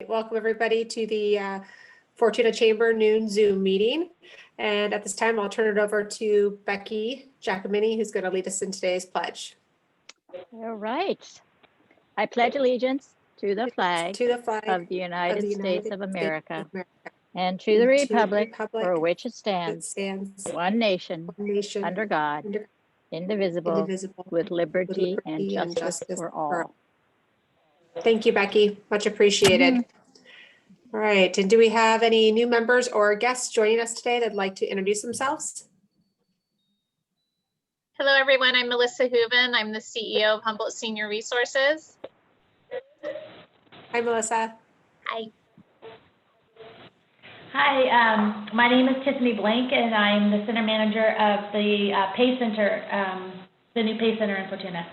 Welcome everybody to the Fortuna Chamber noon Zoom meeting. And at this time, I'll turn it over to Becky Giacomini, who's going to lead us in today's pledge. All right. I pledge allegiance to the flag of the United States of America and to the republic for which it stands, one nation, under God, indivisible, with liberty and justice for all. Thank you, Becky. Much appreciated. All right. And do we have any new members or guests joining us today that'd like to introduce themselves? Hello, everyone. I'm Melissa Hooven. I'm the CEO of Humboldt Senior Resources. Hi, Melissa. Hi. Hi, my name is Tiffany Blank, and I'm the center manager of the Pay Center, the new Pay Center in Fortuna.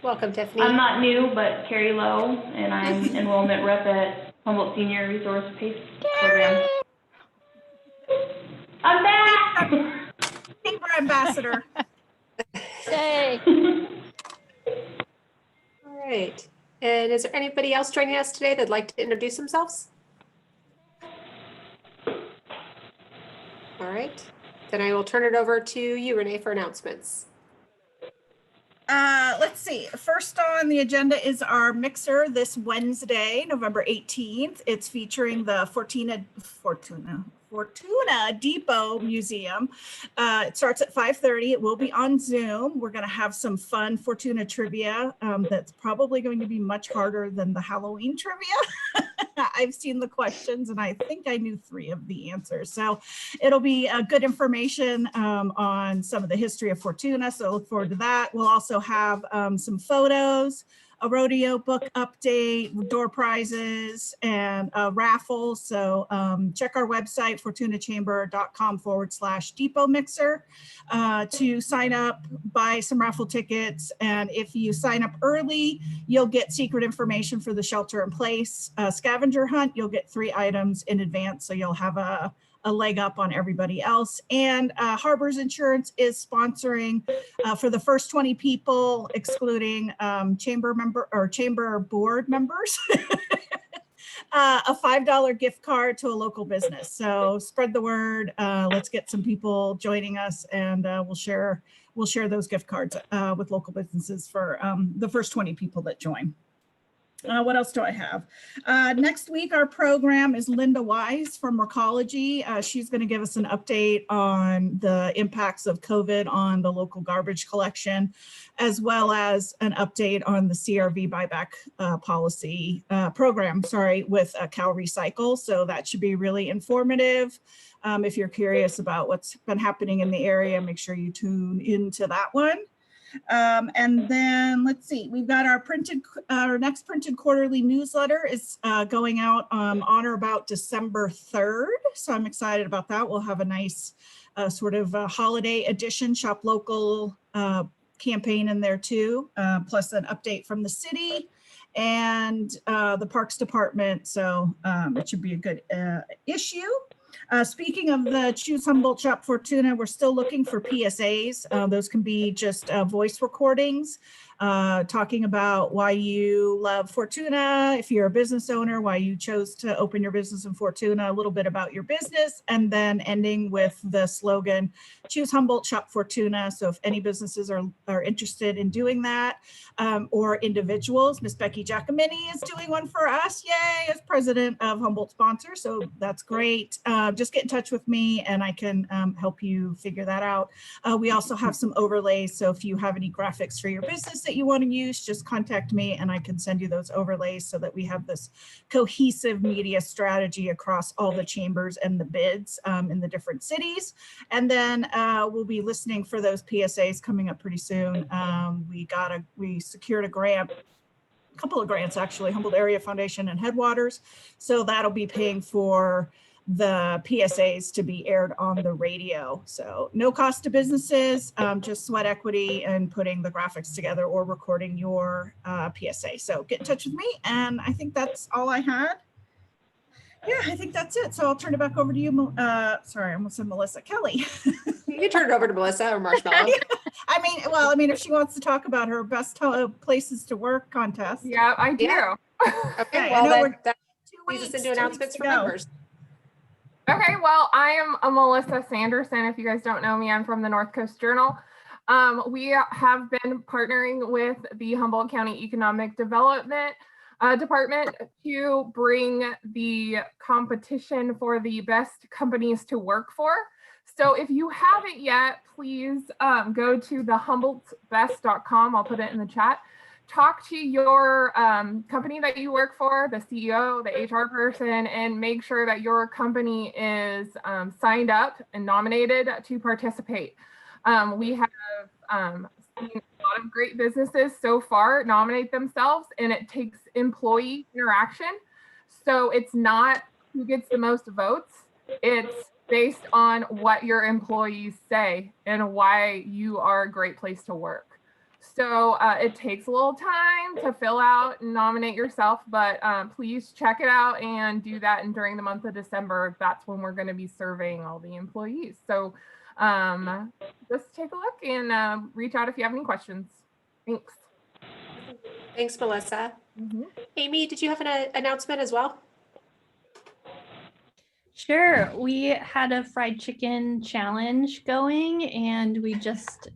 Welcome, Tiffany. I'm not new, but Carrie Lowe, and I'm enrollment rep at Humboldt Senior Resource Center program. I'm back! Chamber ambassador. Yay! All right. And is there anybody else joining us today that'd like to introduce themselves? All right. Then I will turn it over to you, Renee, for announcements. Let's see. First on the agenda is our mixer this Wednesday, November 18th. It's featuring the Fortuna Depot Museum. It starts at 5:30. It will be on Zoom. We're going to have some fun Fortuna trivia that's probably going to be much harder than the Halloween trivia. I've seen the questions and I think I knew 3 of the answers. So it'll be good information on some of the history of Fortuna. So look forward to that. We'll also have some photos, a rodeo book update, door prizes, and a raffle. So check our website, fortunachamber.com/depot mixer to sign up, buy some raffle tickets. And if you sign up early, you'll get secret information for the shelter in place scavenger hunt. You'll get 3 items in advance. So you'll have a leg up on everybody else. And Harbors Insurance is sponsoring for the first 20 people, excluding chamber board members, a $5 gift card to a local business. So spread the word. Let's get some people joining us, and we'll share those gift cards with local businesses for the first 20 people that join. What else do I have? Next week, our program is Linda Wise from Recology. She's going to give us an update on the impacts of COVID on the local garbage collection, as well as an update on the CRV buyback policy program, with Cal Recycle. So that should be really informative. If you're curious about what's been happening in the area, make sure you tune into that one. And then let's see, we've got our next printed quarterly newsletter is going out on or about December 3rd. So I'm excited about that. We'll have a nice sort of holiday edition, shop local campaign in there too, plus an update from the city and the Parks Department. So it should be a good issue. Speaking of the Choose Humboldt Shop Fortuna, we're still looking for PSAs. Those can be just voice recordings talking about why you love Fortuna, if you're a business owner, why you chose to open your business in Fortuna, a little bit about your business, and then ending with the slogan, Choose Humboldt Shop Fortuna. So if any businesses are interested in doing that, or individuals, Miss Becky Giacomini is doing one for us, yay, as president of Humboldt Sponsor. So that's great. Just get in touch with me and I can help you figure that out. We also have some overlays. So if you have any graphics for your business that you want to use, just contact me and I can send you those overlays so that we have this cohesive media strategy across all the chambers and the bids in the different cities. And then we'll be listening for those PSAs coming up pretty soon. We secured a grant, a couple of grants actually, Humboldt Area Foundation and Headwaters. So that'll be paying for the PSAs to be aired on the radio. So no cost to businesses, just sweat equity and putting the graphics together or recording your PSA. So get in touch with me. And I think that's all I had. Yeah, I think that's it. So I'll turn it back over to you. Sorry, I almost said Melissa. Kelly. You can turn it over to Melissa or Marshmallow. I mean, if she wants to talk about her best places to work contest. Yeah, I do. Yeah. Okay, I know well, we're that 2 leads us weeks, into 2 weeks announcements to for go. members. Okay, well, I am Melissa Sanderson. If you guys don't know me, I'm from the North Coast Journal. We have been partnering with the Humboldt County Economic Development Department to bring the competition for the best companies to work for. So if you haven't yet, please go to the humboldtbest.com. I'll put it in the chat. Talk to your company that you work for, the CEO, the HR person, and make sure that your company is signed up and nominated to participate. We have seen a lot of great businesses so far nominate themselves, and it takes employee interaction. So it's not who gets the most votes. It's based on what your employees say and why you are a great place to work. So it takes a little time to fill out and nominate yourself, but please check it out and do that. And during the month of December, that's when we're going to be surveying all the employees. So just take a look and reach out if you have any questions. Thanks. Thanks, Melissa. Amy, did you have an announcement as well? Sure. We had a fried chicken challenge going, and we just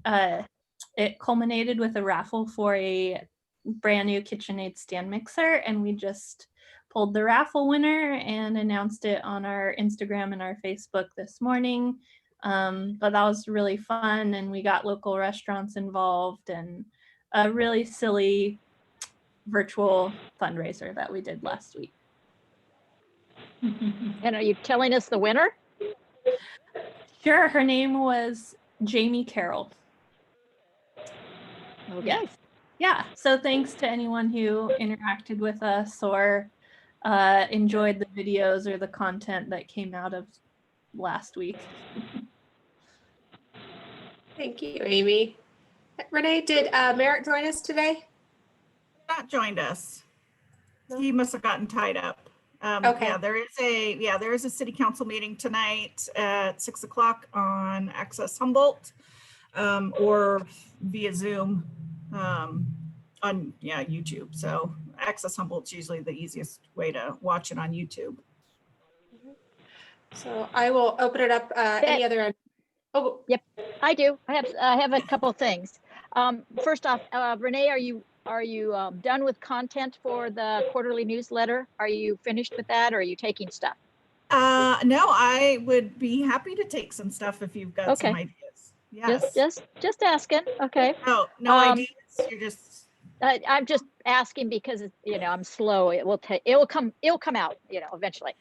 it culminated with a raffle for a brand new KitchenAid stand mixer, and we just pulled the raffle winner and announced it on our Instagram and our Facebook this morning. But that was really fun, and we got local restaurants involved, and a really silly virtual fundraiser that we did last week. And are you telling us the winner? Sure. Her name was Jamie Carroll. Okay. Yes. Yeah. So thanks to anyone who interacted with us or enjoyed the videos or the content that came out of last week. Thank you, Amy. Renee, did Merritt join us today? Not joined us. He must have gotten tied up. Okay. Yeah, there is a city council meeting tonight at 6 o'clock on Access Humboldt, or via Zoom on YouTube. So Access Humboldt's usually the easiest way to watch it on YouTube. So I will open it up. Any other? Oh, yep, I do. I have a couple things. First off, Renee, are you done with content for the quarterly newsletter? Are you finished with that, or are you taking stuff? No, I would be happy to take some stuff if you've got some ideas. Yes. Just asking. Okay. No ideas. You're just. I'm just asking because I'm slow. It'll come out eventually.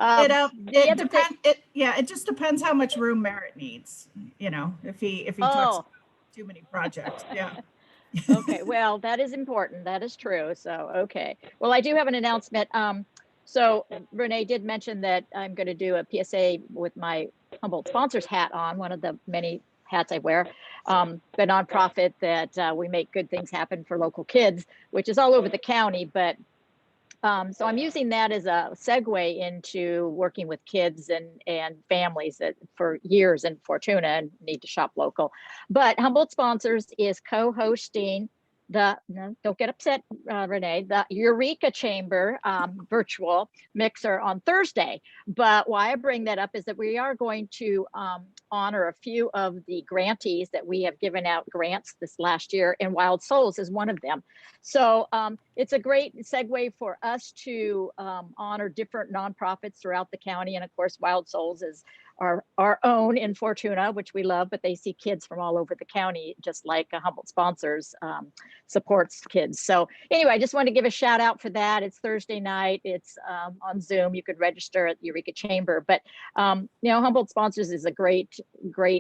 It just depends how much room Merritt needs. If he talks about too many projects. Yeah. Okay, well, that is important. That is true. So, okay. Well, I do have an announcement. So Renee did mention that I'm going to do a PSA with my Humboldt Sponsors hat on, one of the many hats I wear, the nonprofit that we make good things happen for local kids, which is all over the county. But so I'm using that as a segue into working with kids and families that for years in Fortuna and need to shop local. But Humboldt Sponsors is co-hosting don't get upset, Renee, the Eureka Chamber virtual mixer on Thursday. But why I bring that up is that we are going to honor a few of the grantees that we have given out grants this last year, and Wild Souls is one of them. So it's a great segue for us to honor different nonprofits throughout the county. And of course, Wild Souls is our own in Fortuna, which we love, but they see kids from all over the county, just like Humboldt Sponsors supports kids. So anyway, I just wanted to give a shout out for that. It's Thursday night. It's on Zoom. You could register at the Eureka Chamber. But Humboldt Sponsors is a great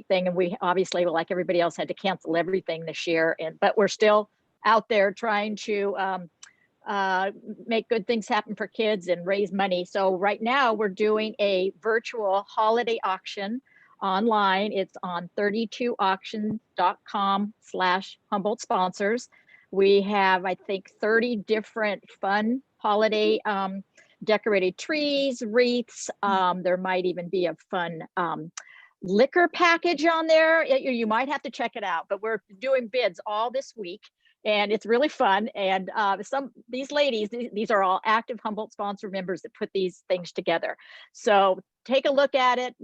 thing, and we obviously, like everybody else, had to cancel everything this year. But we're still out there trying to make good things happen for kids and raise money. So right now we're doing a virtual holiday auction online. It's on 32auction.com/Humboldt Sponsors. We have, I think, 30 different fun holiday decorated trees, wreaths. There might even be a fun liquor package on there. You might have to check it out, but we're doing bids all this week and it's really fun. And these ladies, these are all active Humboldt sponsor members that put these things together. So take a look at it,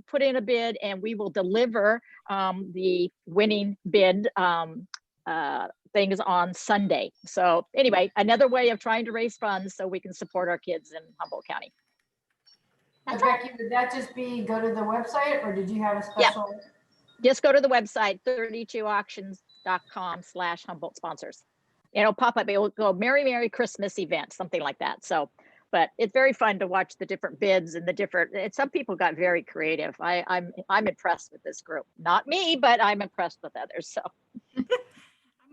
put in a bid, and we will deliver the winning bid things on Sunday. So anyway, another way of trying to raise funds so we can support our kids in Humboldt County. That's Becky, would that just be go to the website, or did you have a special? Yeah. Just go to the website, 32auctions.com/Humboldt sponsors. It'll pop up. It will go Merry Christmas event, something like that. So, but it's very fun to watch the different bids and the different. Some people got very creative. I'm impressed with this group. Not me, but I'm impressed with others. So, I'm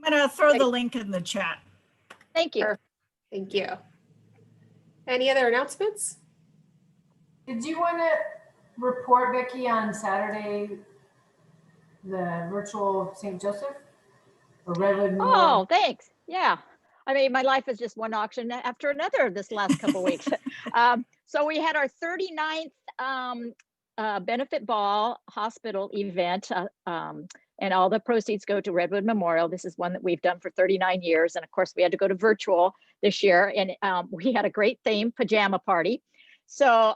gonna throw the link in the chat. Thank you. Thank you. Any other announcements? Did you want to report, Becky, on Saturday, the virtual St. Joseph or Redwood Memorial? Oh, thanks. Yeah. I mean, my life is just one auction after another this last couple of weeks. So we had our 39th benefit ball hospital event, and all the proceeds go to Redwood Memorial. This is one that we've done for 39 years. And of course, we had to go to virtual this year. And we had a great theme, pajama party. So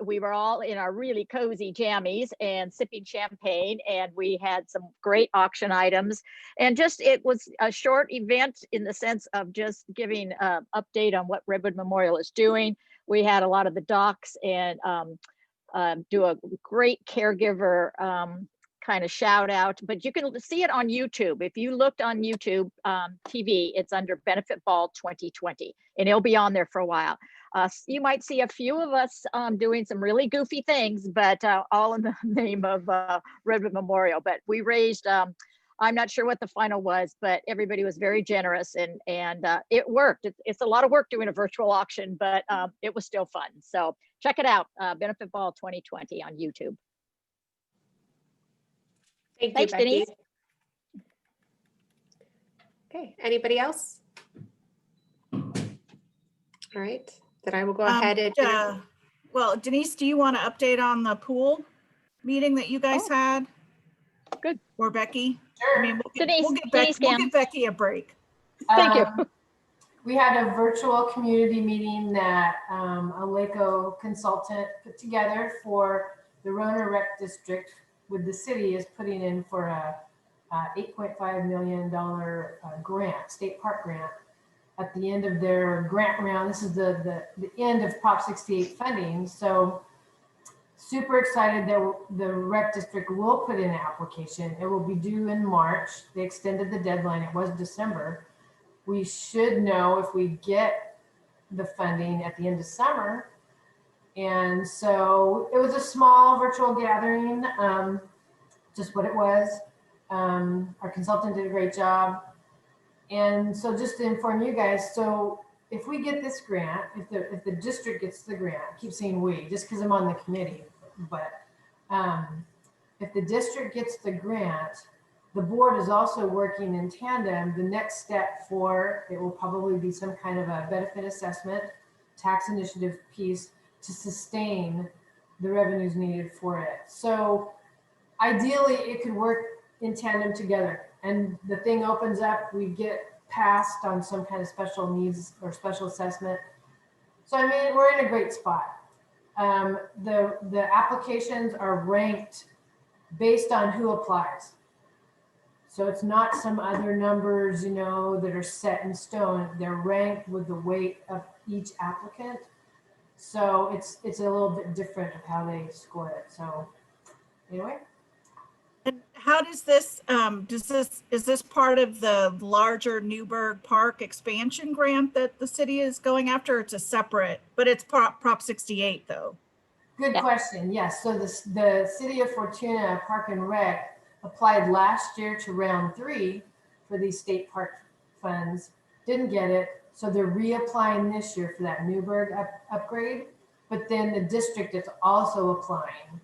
we were all in our really cozy jammies and sipping champagne, and we had some great auction items. And it was a short event in the sense of just giving an update on what Redwood Memorial is doing. We had a lot of the docs and do a great caregiver kind of shout out, but you can see it on YouTube. If you looked on YouTube TV, it's under Benefit Ball 2020, and it'll be on there for a while. You might see a few of us doing some really goofy things, but all in the name of Redwood Memorial. But we raised, I'm not sure what the final was, but everybody was very generous, and it worked. It's a lot of work doing a virtual auction, but it was still fun. So check it out, Benefit Ball 2020 on YouTube. Thanks, Becky. Denise. Okay, anybody else? All right, then I will go ahead and. Well, Denise, do you want to update on the pool meeting that you guys had? Good. Or Becky? Sure. I mean, we'll get Becky a break. Thank you. We had a virtual community meeting that a LACO consultant put together for the Roner Rec District, with the city is putting in for a $8.5 million grant, state park grant, at the end of their grant round. This is the end of Prop 68 funding. So super excited that the rec district will put in an application. It will be due in March. They extended the deadline. It was December. We should know if we get the funding at the end of summer. And so it was a small virtual gathering, just what it was. Our consultant did a great job. And so just to inform you guys, so if we get this grant, if the district gets the grant, I keep saying we, just because I'm on the committee, but if the district gets the grant, the board is also working in tandem. The next step for it will probably be some kind of a benefit assessment, tax initiative piece to sustain the revenues needed for it. So ideally it could work in tandem together, and the thing opens up, we get passed on some kind of special needs or special assessment. So I mean, we're in a great spot. The applications are ranked based on who applies. So it's not some other numbers, that are set in stone. They're ranked with the weight of each applicant. So it's a little bit different of how they score it. So anyway. And how does this, is this part of the larger Newburgh Park expansion grant that the city is going after? It's a separate, but it's Prop 68 though. Good question. Yes. So the city of Fortuna Park and Rec applied last year to round 3 for these state park funds. Didn't get it. So they're reapplying this year for that Newburgh upgrade. But then the district is also applying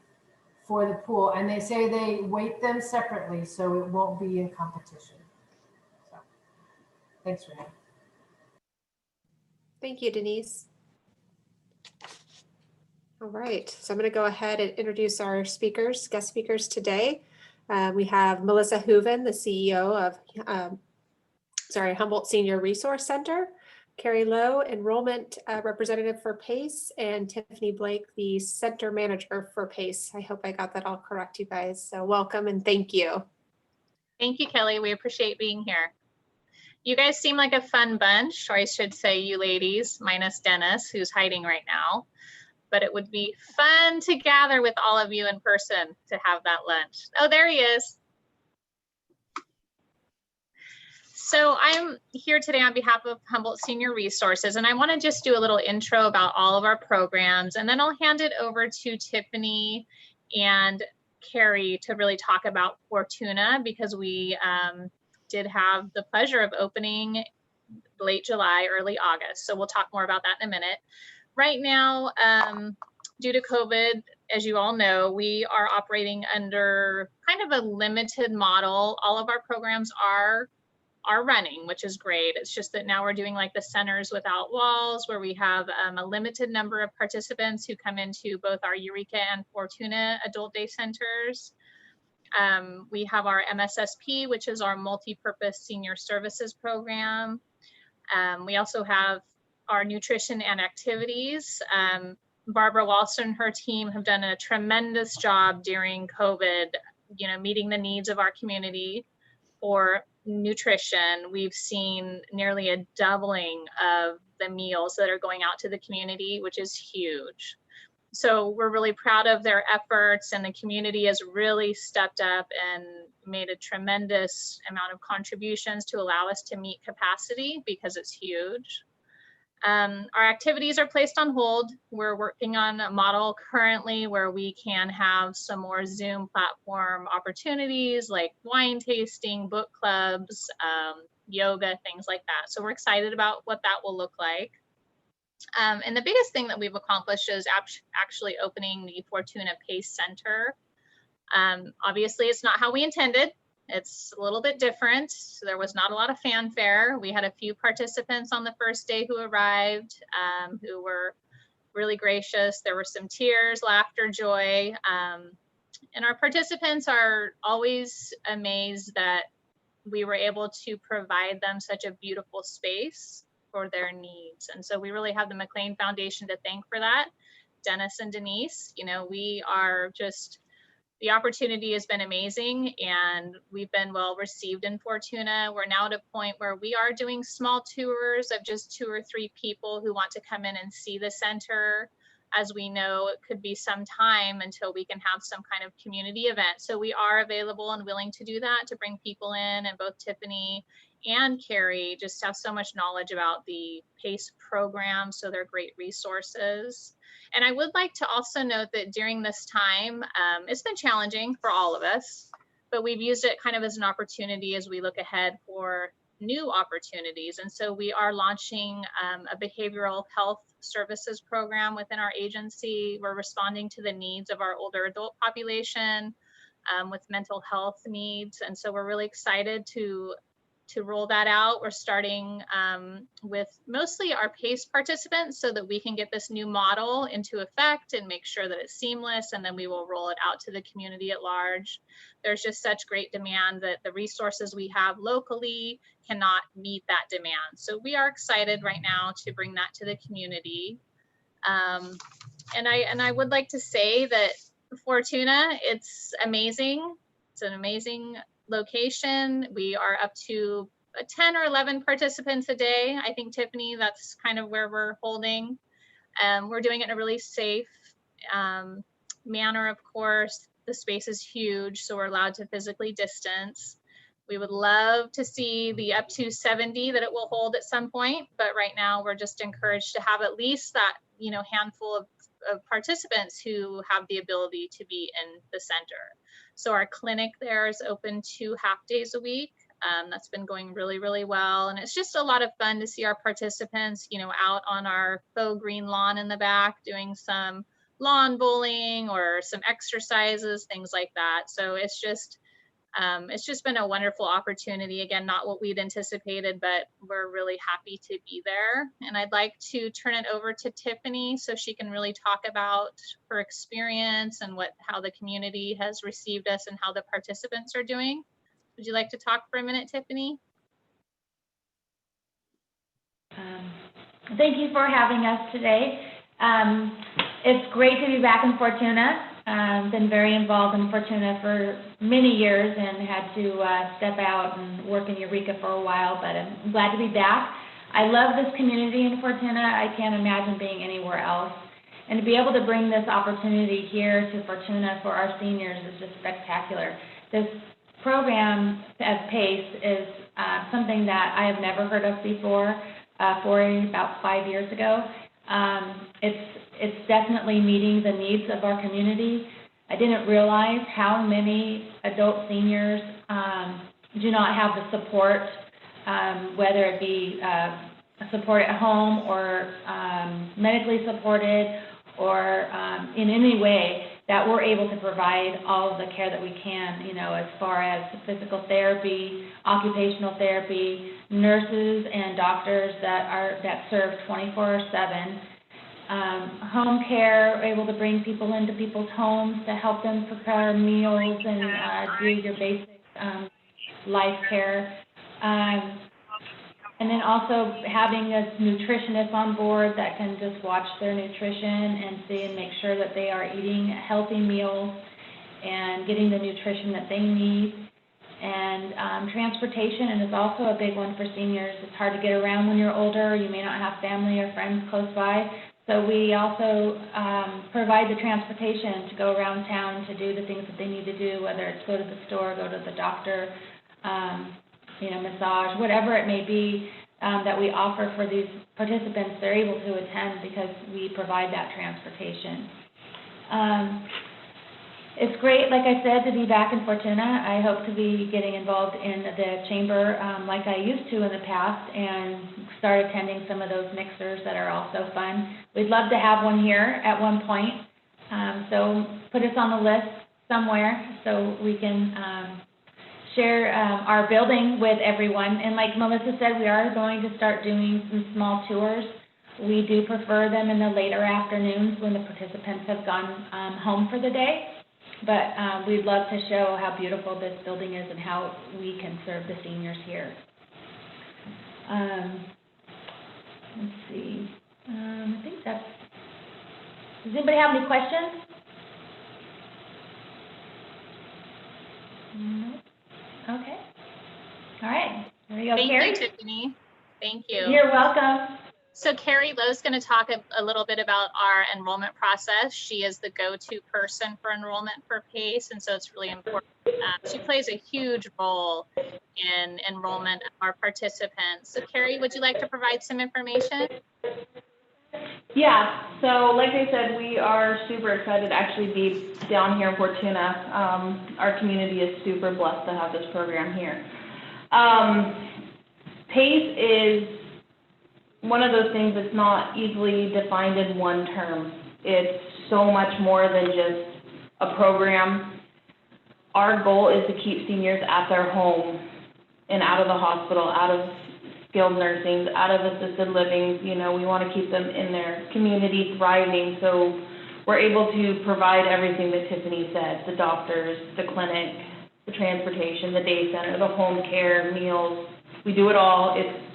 for the pool, and they say they weight them separately, so it won't be in competition. So thanks, Renee. Thank you, Denise. All right, so I'm going to go ahead and introduce our speakers, guest speakers today. We have Melissa Hooven, the CEO of Humboldt Senior Resource Center, Carrie Lowe, Enrollment Representative for PACE, and Tiffany Blake, the Center Manager for PACE. I hope I got that all correct, you guys. So welcome and thank you. Thank you, Kelly. We appreciate being here. You guys seem like a fun bunch, or I should say you ladies, minus Dennis, who's hiding right now. But it would be fun to gather with all of you in person to have that lunch. Oh, there he is. So I'm here today on behalf of Humboldt Senior Resources, and I want to just do a little intro about all of our programs, and then I'll hand it over to Tiffany and Carrie to really talk about Fortuna, because we did have the pleasure of opening late July, early August. So we'll talk more about that in a minute. Right now, due to COVID, as you all know, we are operating under kind of a limited model. All of our programs are running, which is great. It's just that now we're doing like the Centers Without Walls, where we have a limited number of participants who come into both our Eureka and Fortuna adult day centers. We have our MSSP, which is our multi-purpose senior services program. We also have our nutrition and activities. Barbara Walster and her team have done a tremendous job during COVID, meeting the needs of our community for nutrition. We've seen nearly a doubling of the meals that are going out to the community, which is huge. So we're really proud of their efforts, and the community has really stepped up and made a tremendous amount of contributions to allow us to meet capacity, because it's huge. Our activities are placed on hold. We're working on a model currently where we can have some more Zoom platform opportunities like wine tasting, book clubs, yoga, things like that. So we're excited about what that will look like. And the biggest thing that we've accomplished is actually opening the Fortuna PACE Center. Obviously, it's not how we intended. It's a little bit different. So there was not a lot of fanfare. We had a few participants on the first day who arrived, who were really gracious. There were some tears, laughter, joy. And our participants are always amazed that we were able to provide them such a beautiful space for their needs. And so we really have the McLean Foundation to thank for that. Dennis and Denise, we are just, the opportunity has been amazing, and we've been well received in Fortuna. We're now at a point where we are doing small tours of just 2 or 3 people who want to come in and see the center. As we know, it could be some time until we can have some kind of community event. So we are available and willing to do that, to bring people in, and both Tiffany and Carrie just have so much knowledge about the PACE program, so they're great resources. And I would like to also note that during this time, it's been challenging for all of us, but we've used it kind of as an opportunity as we look ahead for new opportunities. And so we are launching a behavioral health services program within our agency. We're responding to the needs of our older adult population with mental health needs. And so we're really excited to roll that out. We're starting with mostly our PACE participants so that we can get this new model into effect and make sure that it's seamless, and then we will roll it out to the community at large. There's just such great demand that the resources we have locally cannot meet that demand. So we are excited right now to bring that to the community. And I would like to say that Fortuna, it's amazing. It's an amazing location. We are up to 10 or 11 participants a day. I think, Tiffany, that's kind of where we're holding. We're doing it in a really safe manner, of course. The space is huge, so we're allowed to physically distance. We would love to see the up to 70 that it will hold at some point, but right now we're just encouraged to have at least that, handful of participants who have the ability to be in the center. So our clinic there is open 2 half days a week. That's been going really, really well. And it's just a lot of fun to see our participants, out on our faux green lawn in the back, doing some lawn bowling or some exercises, things like that. So it's just It's just been a wonderful opportunity. Again, not what we'd anticipated, but we're really happy to be there. And I'd like to turn it over to Tiffany so she can really talk about her experience and how the community has received us and how the participants are doing. Would you like to talk for a minute, Tiffany? Thank you for having us today. It's great to be back in Fortuna. Been very involved in Fortuna for many years and had to step out and work in Eureka for a while, but I'm glad to be back. I love this community in Fortuna. I can't imagine being anywhere else. And to be able to bring this opportunity here to Fortuna for our seniors is just spectacular. This program as PACE is something that I have never heard of before, about 5 years ago. It's definitely meeting the needs of our community. I didn't realize how many adult seniors do not have the support, whether it be support at home or medically supported or in any way that we're able to provide all of the care that we can, as far as physical therapy, occupational therapy, nurses and doctors that serve 24/7. Home care, able to bring people into people's homes to help them prepare meals and do your basic life care. And then also having a nutritionist on board that can just watch their nutrition and see and make sure that they are eating healthy meals and getting the nutrition that they need. And transportation, and it's also a big one for seniors. It's hard to get around when you're older. You may not have family or friends close by. So we also provide the transportation to go around town to do the things that they need to do, whether it's go to the store, go to the doctor, massage, whatever it may be that we offer for these participants. They're able to attend because we provide that transportation. It's great, like I said, to be back in Fortuna. I hope to be getting involved in the chamber like I used to in the past and start attending some of those mixers that are also fun. We'd love to have one here at one point. So put us on the list somewhere so we can share our building with everyone. And like Melissa said, we are going to start doing some small tours. We do prefer them in the later afternoons when the participants have gone home for the day. But we'd love to show how beautiful this building is and how we can serve the seniors here. Let's see. I think that's. Does anybody have any questions? No. Okay. All right. There you go, Carrie. Thank you, Tiffany. Thank you. You're welcome. So Carrie Lowe is going to talk a little bit about our enrollment process. She is the go-to person for enrollment for PACE, and so it's really important. She plays a huge role in enrollment of our participants. So Carrie, would you like to provide some information? Yeah, so like I said, we are super excited to actually be down here in Fortuna. Our community is super blessed to have this program here. PACE is one of those things that's not easily defined in one term. It's so much more than just a program. Our goal is to keep seniors at their home and out of the hospital, out of skilled nursing, out of assisted living. We want to keep them in their community thriving. So we're able to provide everything that Tiffany said, the doctors, the clinic, the transportation, the day center, the home care, meals. We do it all. It's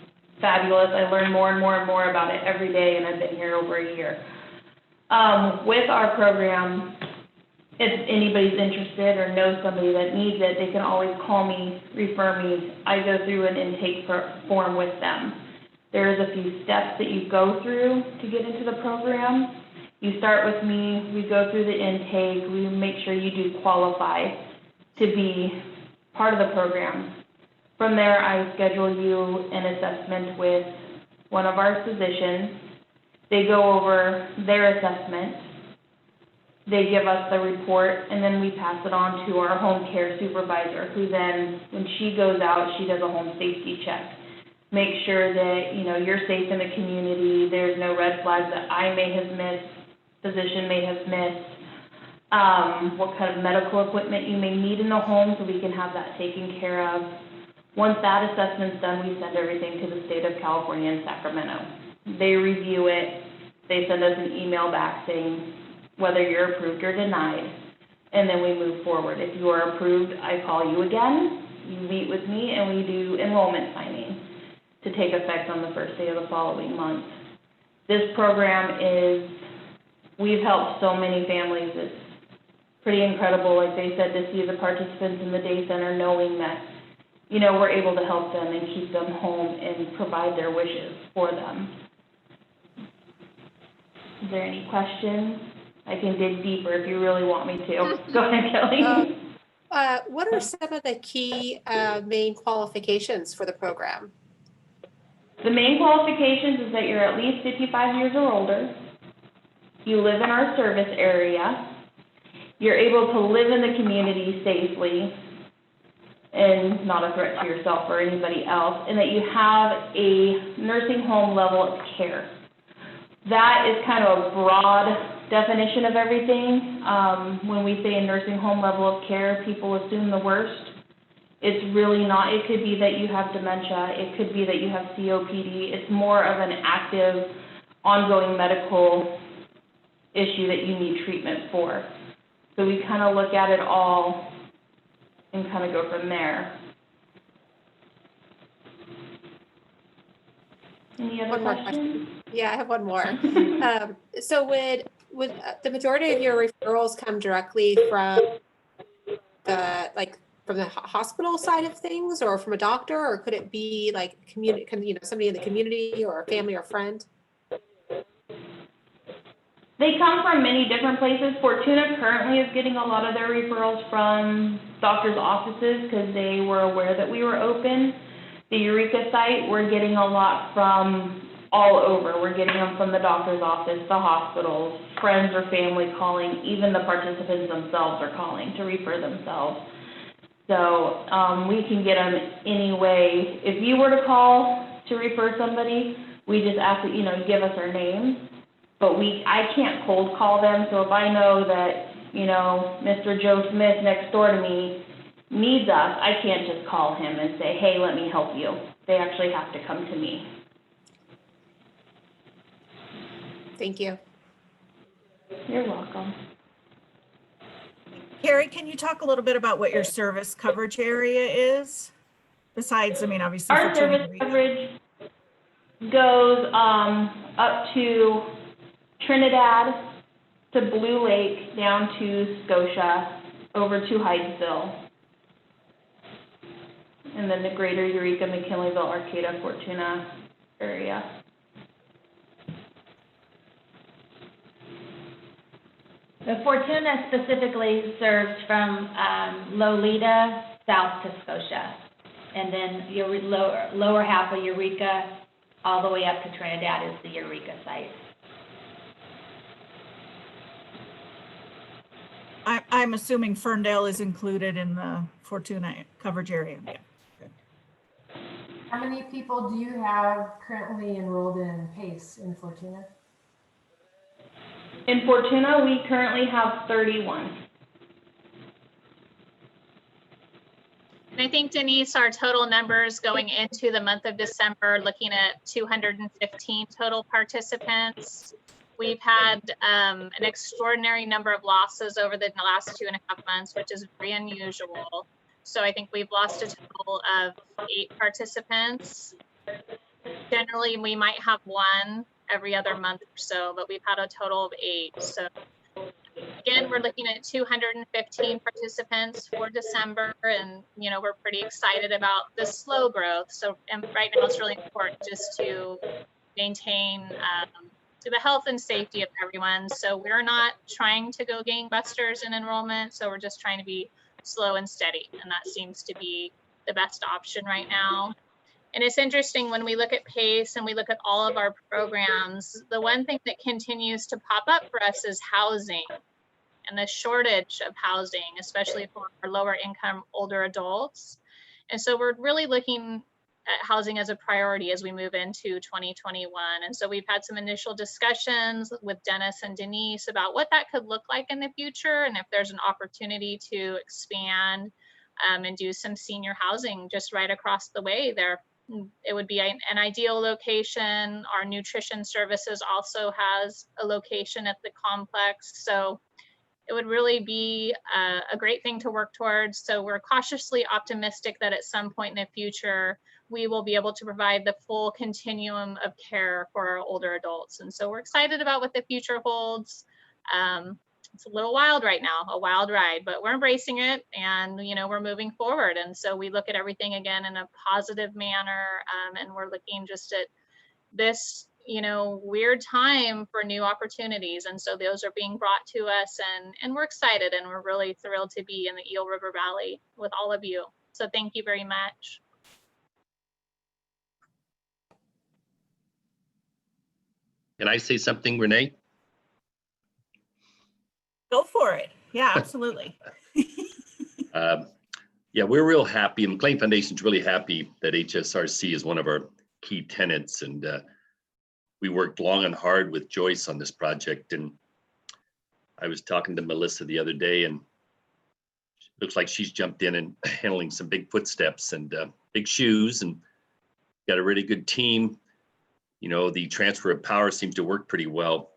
fabulous. I learn more and more and more about it every day, and I've been here over a year. With our program, if anybody's interested or knows somebody that needs it, they can always call me, refer me. I go through an intake form with them. There's a few steps that you go through to get into the program. You start with me, we go through the intake, we make sure you do qualify to be part of the program. From there, I schedule you an assessment with one of our physicians. They go over their assessment. They give us the report, and then we pass it on to our home care supervisor, who then, when she goes out, she does a home safety check. Make sure that, you're safe in the community, there's no red flags that I may have missed, physician may have missed. what kind of medical equipment you may need in the home so we can have that taken care of. Once that assessment's done, we send everything to the state of California in Sacramento. They review it, they send us an email back saying whether you're approved or denied, and then we move forward. If you are approved, I call you again, you meet with me, and we do enrollment signing to take effect on the first day of the following month. This program we've helped so many families. It's pretty incredible, like they said, to see the participants in the day center knowing that, you know, we're able to help them and keep them home and provide their wishes for them. Is there any questions? I can dig deeper if you really want me to. Go ahead, Kelly. What are some of the key main qualifications for the program? The main qualifications is that you're at least 55 years or older, you live in our service area, you're able to live in the community safely and not a threat to yourself or anybody else, and that you have a nursing home level of care. That is kind of a broad definition of everything. When we say a nursing home level of care, people assume the worst. It's really not. It could be that you have dementia. It could be that you have COPD. It's more of an active, ongoing medical issue that you need treatment for. So we kind of look at it all and kind of go from there. Any other questions? Yeah, I have one more. So would the majority of your referrals come directly from the hospital side of things, or from a doctor, or could it be like somebody in the community or a family or friend? They come from many different places. Fortuna currently is getting a lot of their referrals from doctors' offices because they were aware that we were open. The Eureka site, we're getting a lot from all over. We're getting them from the doctor's office, the hospitals, friends or family calling, even the participants themselves are calling to refer themselves. So we can get them any way. If you were to call to refer somebody, we just ask that, you give us our name. But I can't cold call them, so if I know that, Mr. Joe Smith next door to me needs us, I can't just call him and say, hey, let me help you. They actually have to come to me. Thank you. You're welcome. Carrie, can you talk a little bit about what your service coverage area is? Besides, obviously. Our service coverage goes up to Trinidad, to Blue Lake, down to Scotia, over to Hydesville, and then the greater Eureka, McKinleyville, Arcata, Fortuna area. The Fortuna specifically serves from Lolita south to Scotia, and then your lower half of Eureka all the way up to Trinidad is the Eureka site. I'm assuming Ferndale is included in the Fortuna coverage area. Yeah. How many people do you have currently enrolled in PACE in Fortuna? In Fortuna, we currently have 31. And I think, Denise, our total numbers going into the month of December, looking at 215 total participants. We've had an extraordinary number of losses over the last 2.5 months, which is very unusual. So I think we've lost a total of 8 participants. Generally, we might have one every other month or so, but we've had a total of 8. So again, we're looking at 215 participants for December, and we're pretty excited about the slow growth. So right now it's really important just to maintain the health and safety of everyone. So we're not trying to go gangbusters in enrollment. So we're just trying to be slow and steady. And that seems to be the best option right now. And it's interesting when we look at PACE and we look at all of our programs, the one thing that continues to pop up for us is housing and the shortage of housing, especially for our lower income older adults. And so we're really looking housing as a priority as we move into 2021. And so we've had some initial discussions with Dennis and Denise about what that could look like in the future, and if there's an opportunity to expand and do some senior housing just right across the way there. It would be an ideal location. Our nutrition services also has a location at the complex. So it would really be a great thing to work towards. So we're cautiously optimistic that at some point in the future, we will be able to provide the full continuum of care for our older adults. And so we're excited about what the future holds. It's a little wild right now, a wild ride, but we're embracing it, and we're moving forward. And so we look at everything again in a positive manner, and we're looking just at this weird time for new opportunities. And so those are being brought to us, and we're excited, and we're really thrilled to be in the Eel River Valley with all of you. So thank you very much. Can I say something, Renee? Go for it. Yeah, absolutely. Yeah, we're real happy. McLean Foundation's really happy that HSRC is one of our key tenants. And we worked long and hard with Joyce on this project. And I was talking to Melissa the other day, and it looks like she's jumped in and handling some big footsteps and big shoes, and got a really good team. The transfer of power seems to work pretty well.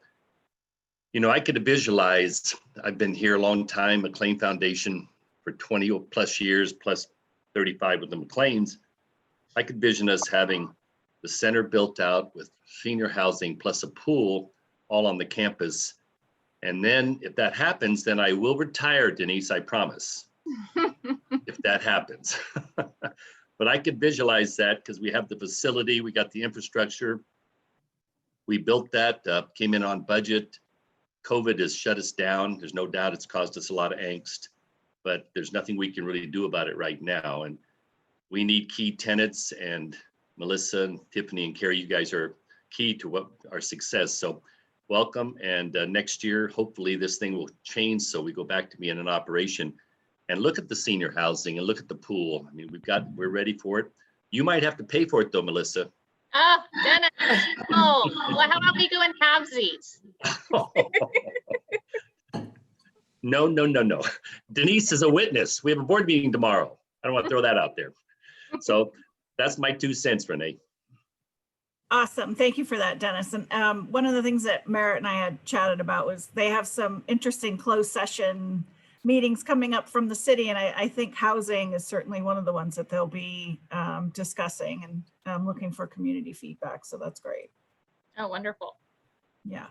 I could visualize, I've been here a long time, McLean Foundation for 20 plus years, plus 35 with the McLeans. I could vision us having the center built out with senior housing plus a pool all on the campus. And then if that happens, then I will retire, Denise, I promise, if that happens. But I could visualize that because we have the facility, we got the infrastructure. We built that, came in on budget. COVID has shut us down. There's no doubt it's caused us a lot of angst, but there's nothing we can really do about it right now. And we need key tenants, and Melissa and Tiffany and Carrie, you guys are key to what our success. So welcome. And next year, hopefully this thing will change so we go back to being an operation. And look at the senior housing and look at the pool. I mean, we're ready for it. You might have to pay for it though, Melissa. Oh, Dennis. Oh, well, how about we go in halvesies? No. Denise is a witness. We have a board meeting tomorrow. I don't want to throw that out there. So that's my 2 cents, Renee. Awesome. Thank you for that, Dennis. And one of the things that Merritt and I had chatted about was they have some interesting closed session meetings coming up from the city. And I think housing is certainly one of the ones that they'll be discussing, and looking for community feedback. So that's great. Oh, wonderful. Yeah.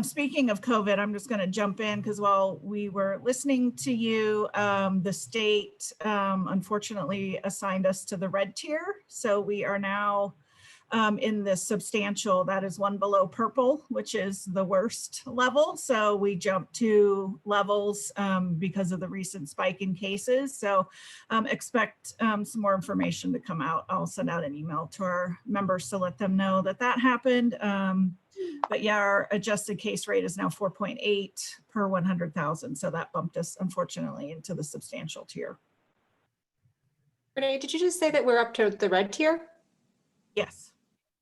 Speaking of COVID, I'm just going to jump in because while we were listening to you, the state unfortunately assigned us to the red tier. So we are now in the substantial, that is one below purple, which is the worst level. So we jumped 2 levels because of the recent spike in cases. So expect some more information to come out. I'll send out an email to our members to let them know that that happened. But yeah, our adjusted case rate is now 4.8 per 100,000. So that bumped us, unfortunately, into the substantial tier. Renee, did you just say that we're up to the red tier? Yes,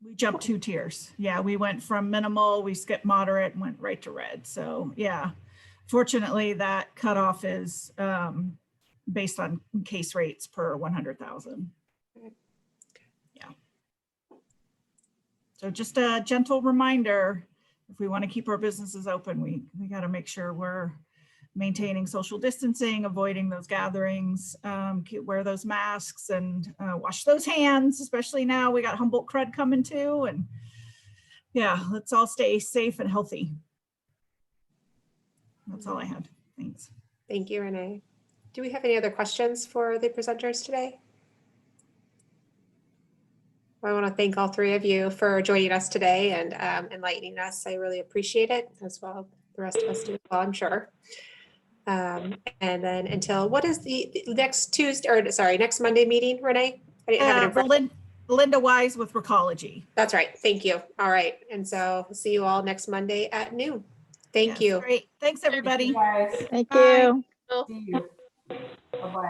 we jumped 2 tiers. Yeah, we went from minimal, we skipped moderate and went right to red. So yeah, fortunately that cutoff is based on case rates per 100,000. Yeah. So just a gentle reminder, if we want to keep our businesses open, we got to make sure we're maintaining social distancing, avoiding those gatherings, wear those masks, and wash those hands, especially now we got Humboldt crud coming too. And yeah, let's all stay safe and healthy. That's all I had. Thanks. Thank you, Renee. Do we have any other questions for the presenters today? I want to thank all 3 of you for joining us today and enlightening us. I really appreciate it, as well the rest of us do, well, I'm sure. And then until, what is the next Tuesday, or sorry, next Monday meeting, Renee? I didn't have it in front. Linda Wise with Recology. That's right. Thank you. All right. And so we'll see you all next Monday at noon. Thank you. Great. Thanks, everybody. Thank you, guys. Thank Bye. you. See you. Bye-bye.